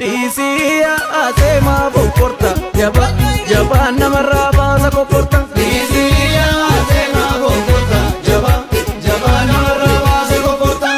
Disiya asema bokorta jaba jaba namarra basa kokorta Disiya asema bokorta jaba jaba namarra basa kokorta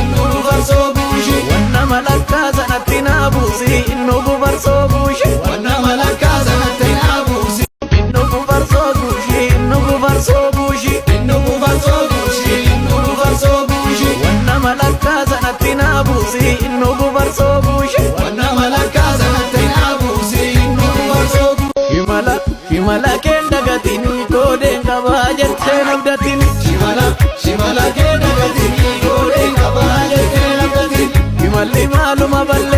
Inno kuvarso gushi Wanna malakka zanatina busi Inno kuvarso gushi Wanna malakka zanatina busi Inno kuvarso gushi Inno kuvarso gushi Inno kuvarso gushi Inno kuvarso gushi Wanna malakka zanatina busi Inno kuvarso gushi Wanna malakka zanatina busi Inno kuvarso gushi Shimala kenda gatini koden kabajette nabdatini Shimala kenda gatini koden kabajette nabdatini Shimalli maluma balle